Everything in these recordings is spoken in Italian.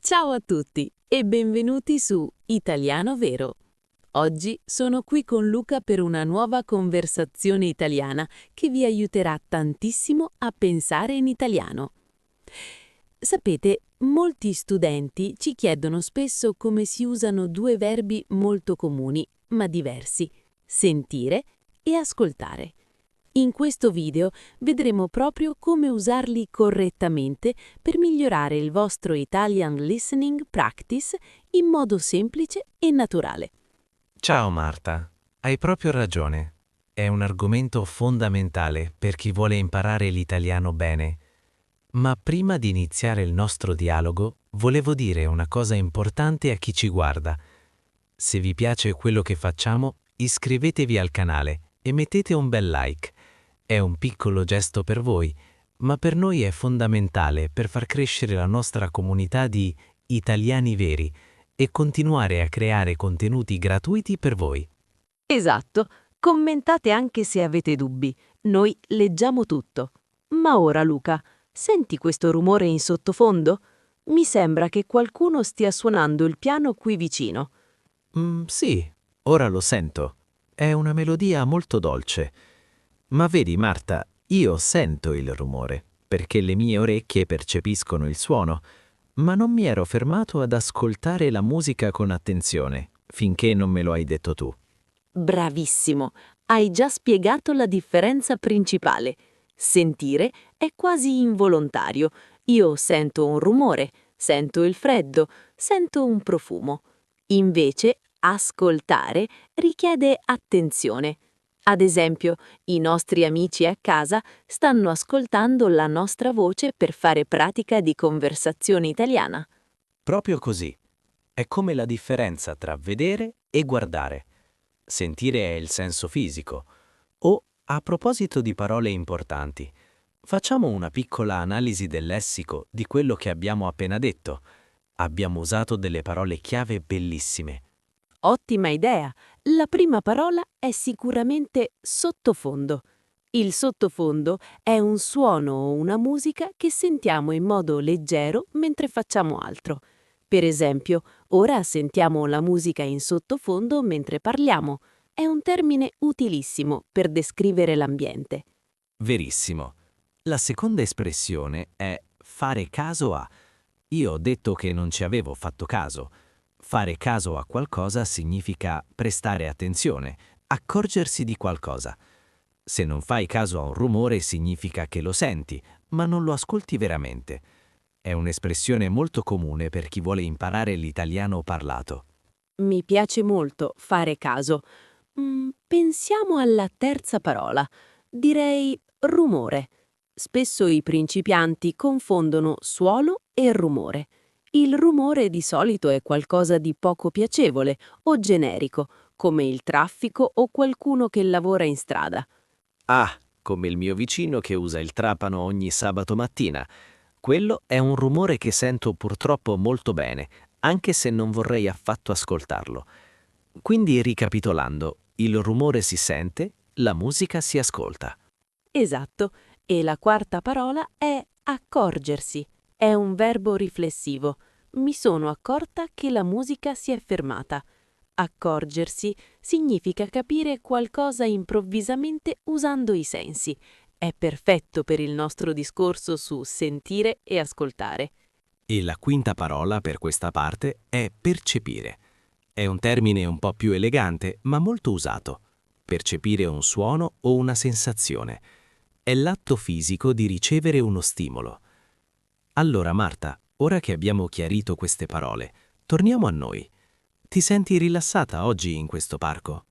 Ciao a tutti e benvenuti su Italiano Vero. Oggi sono qui con Luca per una nuova conversazione italiana che vi aiuterà tantissimo a pensare in italiano. Sapete, molti studenti ci chiedono spesso come si usano due verbi molto comuni, ma diversi: sentire e ascoltare. In questo video vedremo proprio come usarli correttamente per migliorare il vostro Italian Listening Practice in modo semplice e naturale. Ciao Marta, hai proprio ragione. È un argomento fondamentale per chi vuole imparare l'italiano bene. Ma prima di iniziare il nostro dialogo, volevo dire una cosa importante a chi ci guarda. Se vi piace quello che facciamo, iscrivetevi al canale e mettete un bel like. È un piccolo gesto per voi, ma per noi è fondamentale per far crescere la nostra comunità di italiani veri e continuare a creare contenuti gratuiti per voi. Esatto, commentate anche se avete dubbi, noi leggiamo tutto. Ma ora Luca, senti questo rumore in sottofondo? Mi sembra che qualcuno stia suonando il piano qui vicino. Sì, ora lo sento. È una melodia molto dolce. Ma vedi, Marta, io sento il rumore, perché le mie orecchie percepiscono il suono, ma non mi ero fermato ad ascoltare la musica con attenzione, finché non me lo hai detto tu. Bravissimo, hai già spiegato la differenza principale. Sentire è quasi involontario. Io sento un rumore, sento il freddo, sento un profumo. Invece, ascoltare richiede attenzione. Ad esempio, i nostri amici a casa stanno ascoltando la nostra voce per fare pratica di conversazione italiana. Proprio così. È come la differenza tra vedere e guardare. Sentire è il senso fisico. O, a proposito di parole importanti, facciamo una piccola analisi del lessico di quello che abbiamo appena detto. Abbiamo usato delle parole chiave bellissime. Ottima idea! La prima parola è sicuramente sottofondo. Il sottofondo è un suono o una musica che sentiamo in modo leggero mentre facciamo altro. Per esempio, ora sentiamo la musica in sottofondo mentre parliamo. È un termine utilissimo per descrivere l'ambiente. Verissimo. La seconda espressione è fare caso a. Io ho detto che non ci avevo fatto caso. Fare caso a qualcosa significa prestare attenzione, accorgersi di qualcosa. Se non fai caso a un rumore significa che lo senti, ma non lo ascolti veramente. È un'espressione molto comune per chi vuole imparare l'italiano parlato. Mi piace molto fare caso. Pensiamo alla terza parola. Direi rumore. Spesso i principianti confondono suono e rumore. Il rumore di solito è qualcosa di poco piacevole o generico, come il traffico o qualcuno che lavora in strada. Ah, come il mio vicino che usa il trapano ogni sabato mattina. Quello è un rumore che sento purtroppo molto bene, anche se non vorrei affatto ascoltarlo. Quindi, ricapitolando, il rumore si sente, la musica si ascolta. Esatto. E la quarta parola è accorgersi. È un verbo riflessivo. Mi sono accorta che la musica si è fermata. Accorgersi significa capire qualcosa improvvisamente usando i sensi. È perfetto per il nostro discorso su sentire e ascoltare. E la quinta parola per questa parte è percepire. È un termine un po' più elegante, ma molto usato. Percepire un suono o una sensazione. È l'atto fisico di ricevere uno stimolo. Allora, Marta, ora che abbiamo chiarito queste parole, torniamo a noi. Ti senti rilassata oggi in questo parco?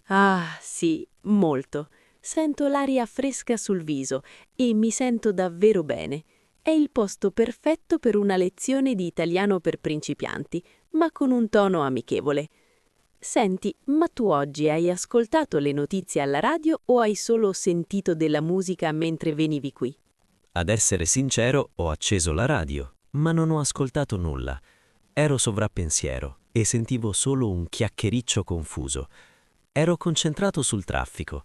Ah, sì, molto. Sento l'aria fresca sul viso e mi sento davvero bene. È il posto perfetto per una lezione di italiano per principianti, ma con un tono amichevole. Senti, ma tu oggi hai ascoltato le notizie alla radio o hai solo sentito della musica mentre venivi qui? Ad essere sincero, ho acceso la radio, ma non ho ascoltato nulla. Ero sovrappensiero e sentivo solo un chiacchiericcio confuso. Ero concentrato sul traffico.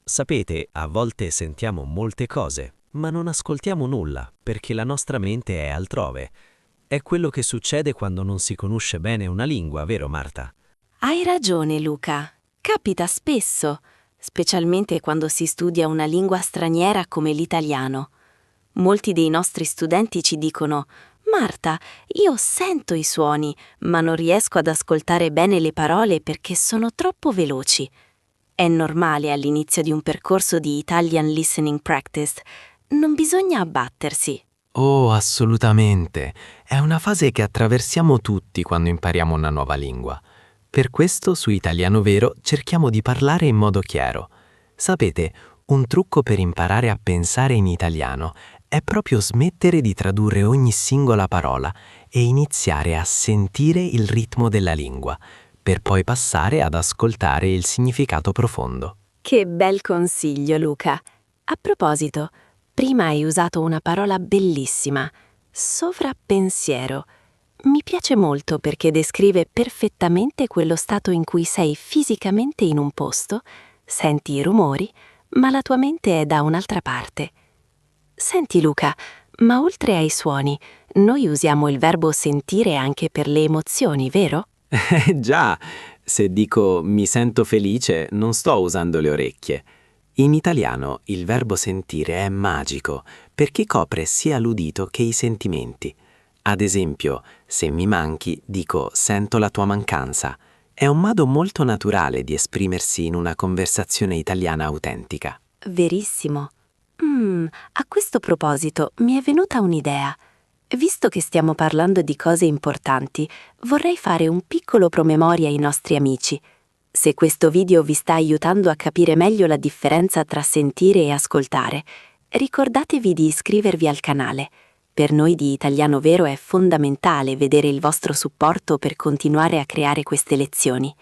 Sapete, a volte sentiamo molte cose, ma non ascoltiamo nulla perché la nostra mente è altrove. È quello che succede quando non si conosce bene una lingua, vero Marta? Hai ragione, Luca. Capita spesso, specialmente quando si studia una lingua straniera come l'italiano. Molti dei nostri studenti ci dicono: Marta, io sento i suoni, ma non riesco ad ascoltare bene le parole perché sono troppo veloci. È normale all'inizio di un percorso di Italian Listening Practice. Non bisogna abbattersi. Oh, assolutamente. È una fase che attraversiamo tutti quando impariamo una nuova lingua. Per questo su Italiano Vero cerchiamo di parlare in modo chiaro. Sapete, un trucco per imparare a pensare in italiano è proprio smettere di tradurre ogni singola parola e iniziare a sentire il ritmo della lingua, per poi passare ad ascoltare il significato profondo. Che bel consiglio, Luca. A proposito, prima hai usato una parola bellissima, sovrappensiero. Mi piace molto perché descrive perfettamente quello stato in cui sei fisicamente in un posto, senti i rumori, ma la tua mente è da un'altra parte. Senti Luca, ma oltre ai suoni, noi usiamo il verbo sentire anche per le emozioni, vero? Già, se dico mi sento felice, non sto usando le orecchie. In italiano il verbo sentire è magico perché copre sia l'udito che i sentimenti. Ad esempio, se mi manchi, dico sento la tua mancanza. È un modo molto naturale di esprimersi in una conversazione italiana autentica. Verissimo. A questo proposito mi è venuta un'idea. Visto che stiamo parlando di cose importanti, vorrei fare un piccolo promemoria ai nostri amici. Se questo video vi sta aiutando a capire meglio la differenza tra sentire e ascoltare, ricordatevi di iscrivervi al canale. Per noi di Italiano Vero è fondamentale vedere il vostro supporto per continuare a creare queste lezioni.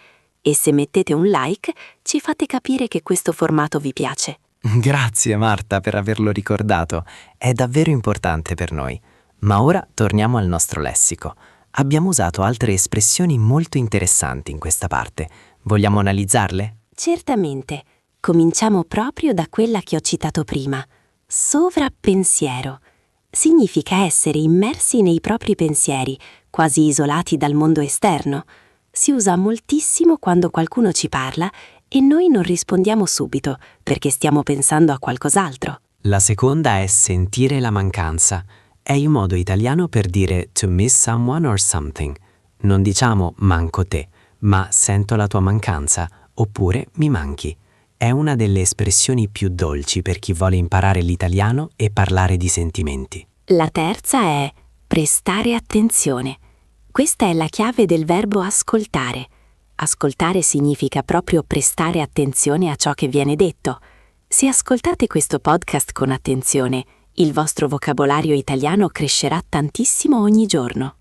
E se mettete un like, ci fate capire che questo formato vi piace. Grazie Marta per averlo ricordato, è davvero importante per noi. Ma ora torniamo al nostro lessico. Abbiamo usato altre espressioni molto interessanti in questa parte. Vogliamo analizzarle? Certamente. Cominciamo proprio da quella che ho citato prima. Sovrappensiero. Significa essere immersi nei propri pensieri, quasi isolati dal mondo esterno. Si usa moltissimo quando qualcuno ci parla e noi non rispondiamo subito perché stiamo pensando a qualcos'altro. La seconda è sentire la mancanza. È il modo italiano per dire to miss someone or something. Non diciamo manco te, ma sento la tua mancanza oppure mi manchi. È una delle espressioni più dolci per chi vuole imparare l'italiano e parlare di sentimenti. La terza è prestare attenzione. Questa è la chiave del verbo ascoltare. Ascoltare significa proprio prestare attenzione a ciò che viene detto. Se ascoltate questo podcast con attenzione, il vostro vocabolario italiano crescerà tantissimo ogni giorno.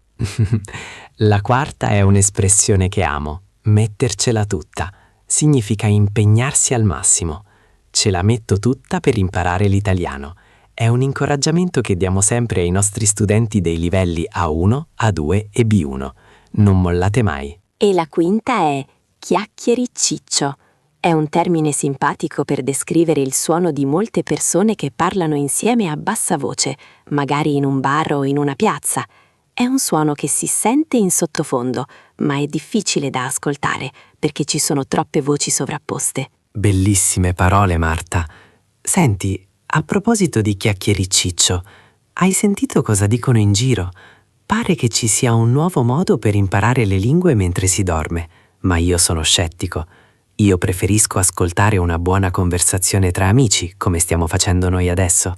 La quarta è un'espressione che amo, mettercela tutta. Significa impegnarsi al massimo. Ce la metto tutta per imparare l'italiano. È un incoraggiamento che diamo sempre ai nostri studenti dei livelli A1, A2 e B1. Non mollate mai. E la quinta è chiacchiericiccio. È un termine simpatico per descrivere il suono di molte persone che parlano insieme a bassa voce, magari in un bar o in una piazza. È un suono che si sente in sottofondo, ma è difficile da ascoltare perché ci sono troppe voci sovrapposte. Bellissime parole, Marta. Senti, a proposito di chiacchiericiccio, hai sentito cosa dicono in giro? Pare che ci sia un nuovo modo per imparare le lingue mentre si dorme, ma io sono scettico. Io preferisco ascoltare una buona conversazione tra amici, come stiamo facendo noi adesso.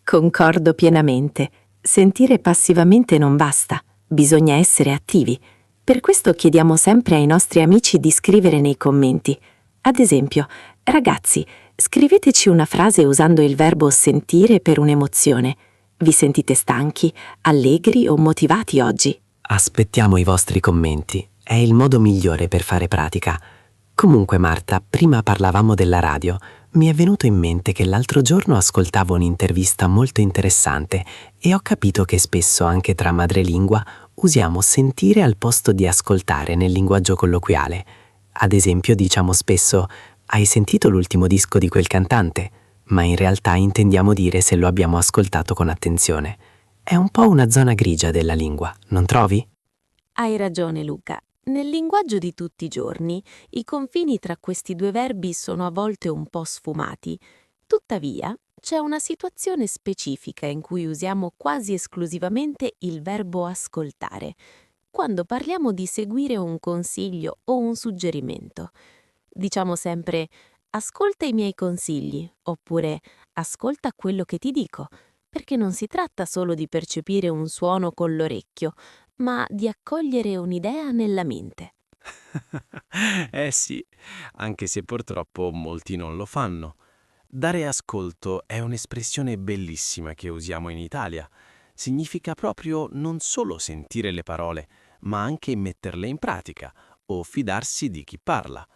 Concordo pienamente. Sentire passivamente non basta, bisogna essere attivi. Per questo chiediamo sempre ai nostri amici di scrivere nei commenti. Ad esempio, ragazzi, scriveteci una frase usando il verbo sentire per un'emozione. Vi sentite stanchi, allegri o motivati oggi? Aspettiamo i vostri commenti, è il modo migliore per fare pratica. Comunque Marta, prima parlavamo della radio. Mi è venuto in mente che l'altro giorno ascoltavo un'intervista molto interessante e ho capito che spesso anche tra madrelingua usiamo sentire al posto di ascoltare nel linguaggio colloquiale. Ad esempio diciamo spesso «Hai sentito l'ultimo disco di quel cantante?» Ma in realtà intendiamo dire se lo abbiamo ascoltato con attenzione. è un po' una zona grigia della lingua, non trovi? Hai ragione, Luca. Nel linguaggio di tutti i giorni, i confini tra questi due verbi sono a volte un po' sfumati. Tuttavia, c'è una situazione specifica in cui usiamo quasi esclusivamente il verbo ascoltare, quando parliamo di seguire un consiglio o un suggerimento. Diciamo sempre ascolta i miei consigli oppure ascolta quello che ti dico, perché non si tratta solo di percepire un suono con l'orecchio, ma di accogliere un'idea nella mente. Eh sì, anche se purtroppo molti non lo fanno. Dare ascolto è un'espressione bellissima che usiamo in Italia. Significa proprio non solo sentire le parole, ma anche metterle in pratica o fidarsi di chi parla.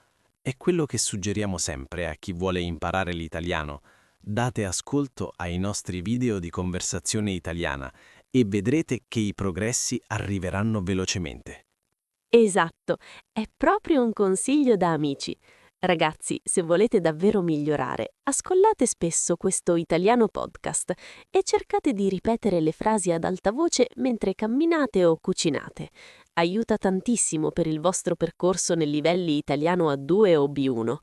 È quello che suggeriamo sempre a chi vuole imparare l'italiano. Date ascolto ai nostri video di conversazione italiana e vedrete che i progressi arriveranno velocemente. Esatto, è proprio un consiglio da amici. Ragazzi, se volete davvero migliorare, ascoltate spesso questo italiano podcast e cercate di ripetere le frasi ad alta voce mentre camminate o cucinate. Aiuta tantissimo per il vostro percorso nei livelli italiano A2 o B1,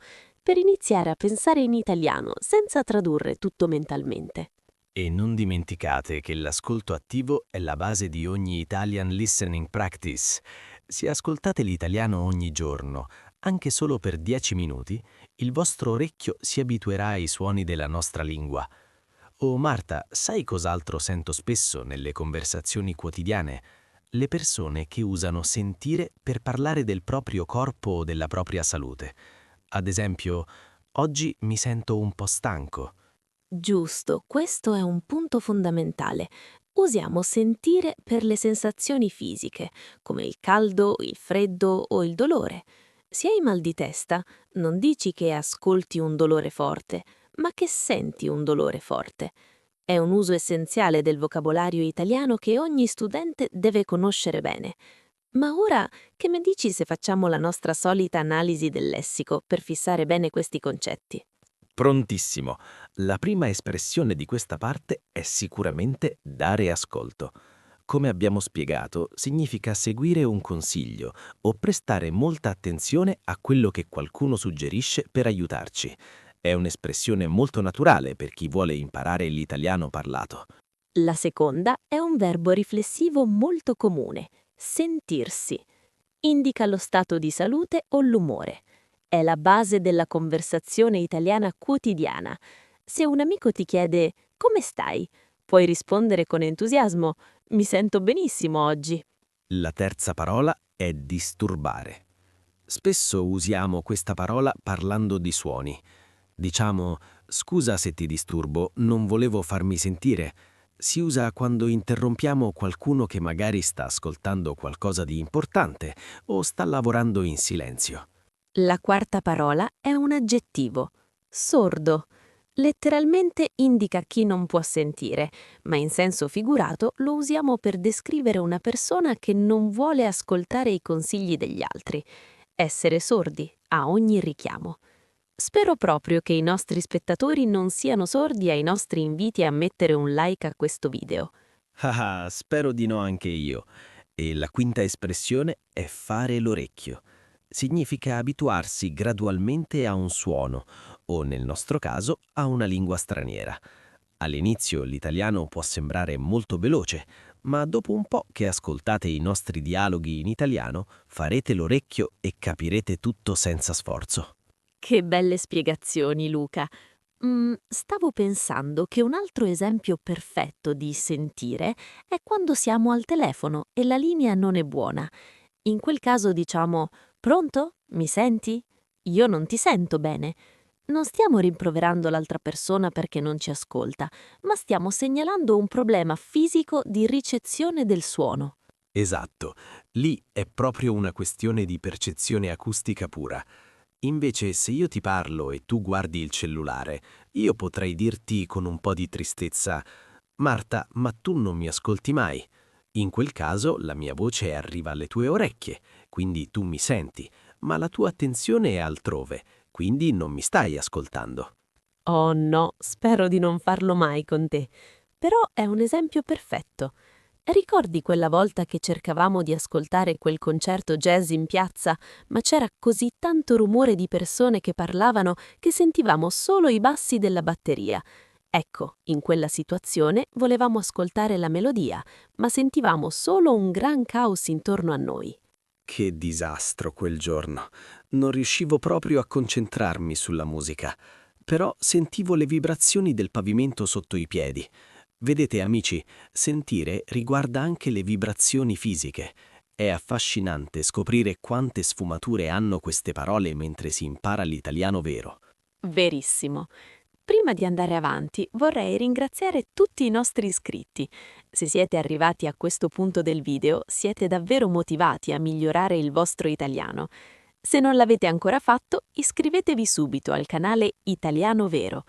per iniziare a pensare in italiano senza tradurre tutto mentalmente. E non dimenticate che l'ascolto attivo è la base di ogni Italian Listening Practice. Se ascoltate l'italiano ogni giorno, anche solo per 10 minuti, il vostro orecchio si abituerà ai suoni della nostra lingua. Oh Marta, sai cos'altro sento spesso nelle conversazioni quotidiane? Le persone che usano sentire per parlare del proprio corpo o della propria salute. Ad esempio, oggi mi sento un po' stanco. Giusto, questo è un punto fondamentale. Usiamo sentire per le sensazioni fisiche, come il caldo, il freddo o il dolore. Se hai mal di testa, non dici che ascolti un dolore forte, ma che senti un dolore forte. È un uso essenziale del vocabolario italiano che ogni studente deve conoscere bene. Ma ora, che mi dici se facciamo la nostra solita analisi del lessico per fissare bene questi concetti? Prontissimo. La prima espressione di questa parte è sicuramente dare ascolto. Come abbiamo spiegato, significa seguire un consiglio o prestare molta attenzione a quello che qualcuno suggerisce per aiutarci. È un'espressione molto naturale per chi vuole imparare l'italiano parlato. La seconda è un verbo riflessivo molto comune, sentirsi. Indica lo stato di salute o l'umore. È la base della conversazione italiana quotidiana. Se un amico ti chiede «Come stai?», puoi rispondere con entusiasmo «Mi sento benissimo oggi». La terza parola è disturbare. Spesso usiamo questa parola parlando di suoni. Diciamo, scusa se ti disturbo, non volevo farmi sentire. Si usa quando interrompiamo qualcuno che magari sta ascoltando qualcosa di importante o sta lavorando in silenzio. La quarta parola è un aggettivo, sordo. Letteralmente indica chi non può sentire, ma in senso figurato lo usiamo per descrivere una persona che non vuole ascoltare i consigli degli altri. Essere sordi a ogni richiamo. Spero proprio che i nostri spettatori non siano sordi ai nostri inviti a mettere un like a questo video. Ah, spero di no anche io. E la quinta espressione è fare l'orecchio. Significa abituarsi gradualmente a un suono, o nel nostro caso a una lingua straniera. All'inizio l'italiano può sembrare molto veloce, ma dopo un po' che ascoltate i nostri dialoghi in italiano, farete l'orecchio e capirete tutto senza sforzo. Che belle spiegazioni, Luca. Stavo pensando che un altro esempio perfetto di sentire è quando siamo al telefono e la linea non è buona. In quel caso diciamo «Pronto? Mi senti? Io non ti sento bene». Non stiamo rimproverando l'altra persona perché non ci ascolta, ma stiamo segnalando un problema fisico di ricezione del suono. Esatto, lì è proprio una questione di percezione acustica pura. Invece, se io ti parlo e tu guardi il cellulare, io potrei dirti con un po' di tristezza: Marta, ma tu non mi ascolti mai. In quel caso la mia voce arriva alle tue orecchie, quindi tu mi senti, ma la tua attenzione è altrove, quindi non mi stai ascoltando. Oh no, spero di non farlo mai con te. però è un esempio perfetto. Ricordi quella volta che cercavamo di ascoltare quel concerto jazz in piazza, ma c'era così tanto rumore di persone che parlavano che sentivamo solo i bassi della batteria? Ecco, in quella situazione volevamo ascoltare la melodia, ma sentivamo solo un gran caos intorno a noi. Che disastro quel giorno. Non riuscivo proprio a concentrarmi sulla musica, però sentivo le vibrazioni del pavimento sotto i piedi. Vedete, amici, sentire riguarda anche le vibrazioni fisiche. È affascinante scoprire quante sfumature hanno queste parole mentre si impara l'italiano vero. Verissimo. Prima di andare avanti, vorrei ringraziare tutti i nostri iscritti. Se siete arrivati a questo punto del video, siete davvero motivati a migliorare il vostro italiano. Se non l'avete ancora fatto, iscrivetevi subito al canale Italiano Vero.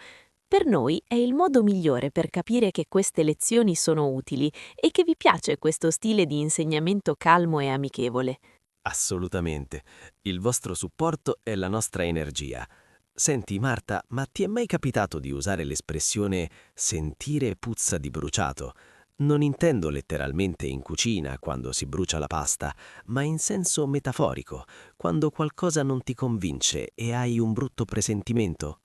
Per noi è il modo migliore per capire che queste lezioni sono utili e che vi piace questo stile di insegnamento calmo e amichevole. Assolutamente. Il vostro supporto è la nostra energia. Senti, Marta, ma ti è mai capitato di usare l'espressione sentire puzza di bruciato? Non intendo letteralmente in cucina quando si brucia la pasta, ma in senso metaforico, quando qualcosa non ti convince e hai un brutto presentimento.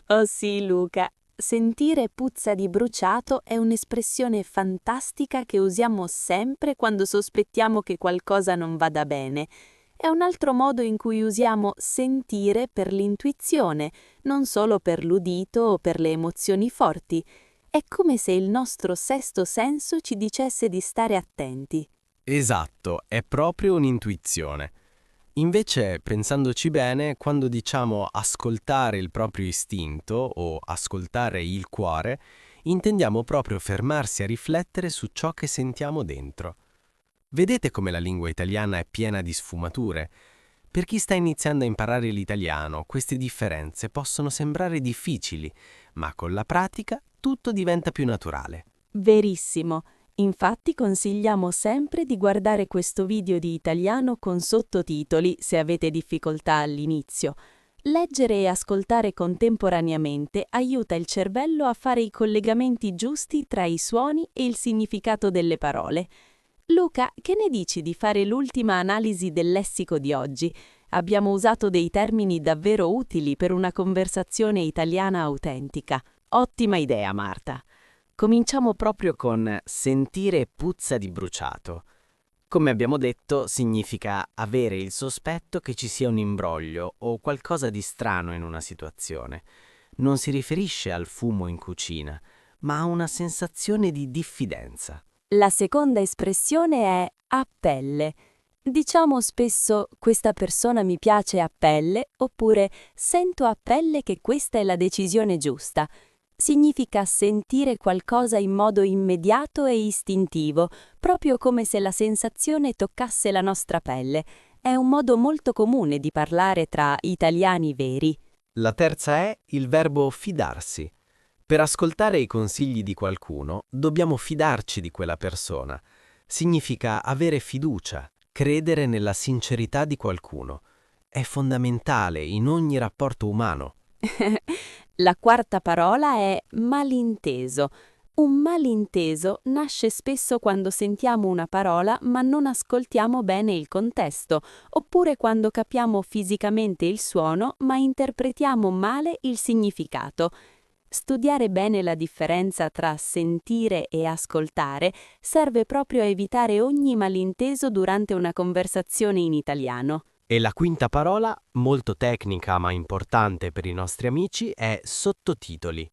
Oh sì, Luca, sentire puzza di bruciato è un'espressione fantastica che usiamo sempre quando sospettiamo che qualcosa non vada bene. È un altro modo in cui usiamo sentire per l'intuizione, non solo per l'udito o per le emozioni forti. È come se il nostro sesto senso ci dicesse di stare attenti. Esatto, è proprio un'intuizione. Invece, pensandoci bene, quando diciamo ascoltare il proprio istinto o ascoltare il cuore, intendiamo proprio fermarsi a riflettere su ciò che sentiamo dentro. Vedete come la lingua italiana è piena di sfumature? Per chi sta iniziando a imparare l'italiano, queste differenze possono sembrare difficili, ma con la pratica tutto diventa più naturale. Verissimo. Infatti consigliamo sempre di guardare questo video di italiano con sottotitoli se avete difficoltà all'inizio. Leggere e ascoltare contemporaneamente aiuta il cervello a fare i collegamenti giusti tra i suoni e il significato delle parole. Luca, che ne dici di fare l'ultima analisi del lessico di oggi? Abbiamo usato dei termini davvero utili per una conversazione italiana autentica. Ottima idea, Marta. Cominciamo proprio con sentire puzza di bruciato. Come abbiamo detto, significa avere il sospetto che ci sia un imbroglio o qualcosa di strano in una situazione. Non si riferisce al fumo in cucina, ma a una sensazione di diffidenza. La seconda espressione è a pelle. Diciamo spesso questa persona mi piace a pelle oppure sento a pelle che questa è la decisione giusta. Significa sentire qualcosa in modo immediato e istintivo, proprio come se la sensazione toccasse la nostra pelle. È un modo molto comune di parlare tra italiani veri. La terza è il verbo fidarsi. Per ascoltare i consigli di qualcuno, dobbiamo fidarci di quella persona. Significa avere fiducia, credere nella sincerità di qualcuno. È fondamentale in ogni rapporto umano. La quarta parola è malinteso. Un malinteso nasce spesso quando sentiamo una parola ma non ascoltiamo bene il contesto, oppure quando capiamo fisicamente il suono ma interpretiamo male il significato. Studiare bene la differenza tra sentire e ascoltare serve proprio a evitare ogni malinteso durante una conversazione in italiano. E la quinta parola, molto tecnica ma importante per i nostri amici, è sottotitoli.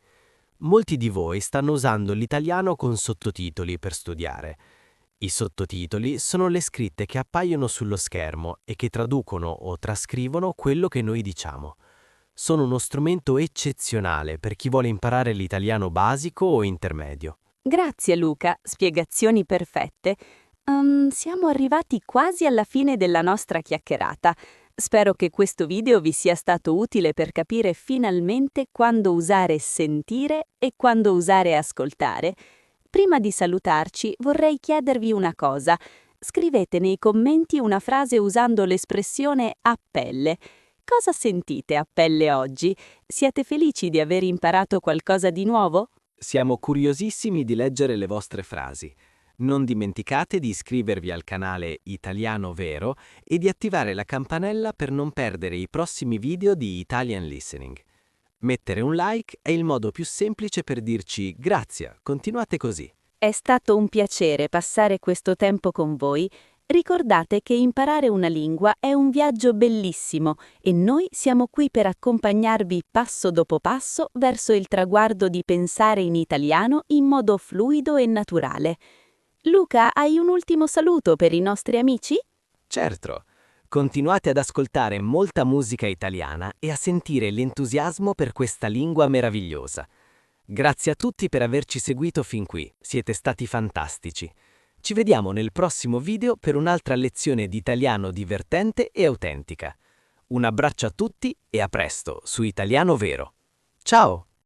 Molti di voi stanno usando l'italiano con sottotitoli per studiare. I sottotitoli sono le scritte che appaiono sullo schermo e che traducono o trascrivono quello che noi diciamo. Sono uno strumento eccezionale per chi vuole imparare l'italiano basico o intermedio. Grazie Luca, spiegazioni perfette. Siamo arrivati quasi alla fine della nostra chiacchierata. Spero che questo video vi sia stato utile per capire finalmente quando usare sentire e quando usare ascoltare. Prima di salutarci vorrei chiedervi una cosa. Scrivete nei commenti una frase usando l'espressione a pelle. Cosa sentite a pelle oggi? Siete felici di aver imparato qualcosa di nuovo? Siamo curiosissimi di leggere le vostre frasi. Non dimenticate di iscrivervi al canale Italiano Vero e di attivare la campanella per non perdere i prossimi video di Italian Listening. Mettere un like è il modo più semplice per dirci grazie, continuate così. È stato un piacere passare questo tempo con voi. Ricordate che imparare una lingua è un viaggio bellissimo e noi siamo qui per accompagnarvi passo dopo passo verso il traguardo di pensare in italiano in modo fluido e naturale. Luca, hai un ultimo saluto per i nostri amici? Certo, continuate ad ascoltare molta musica italiana e a sentire l'entusiasmo per questa lingua meravigliosa. Grazie a tutti per averci seguito fin qui, siete stati fantastici. Ci vediamo nel prossimo video per un'altra lezione di italiano divertente e autentica. Un abbraccio a tutti e a presto su Italiano Vero. Ciao!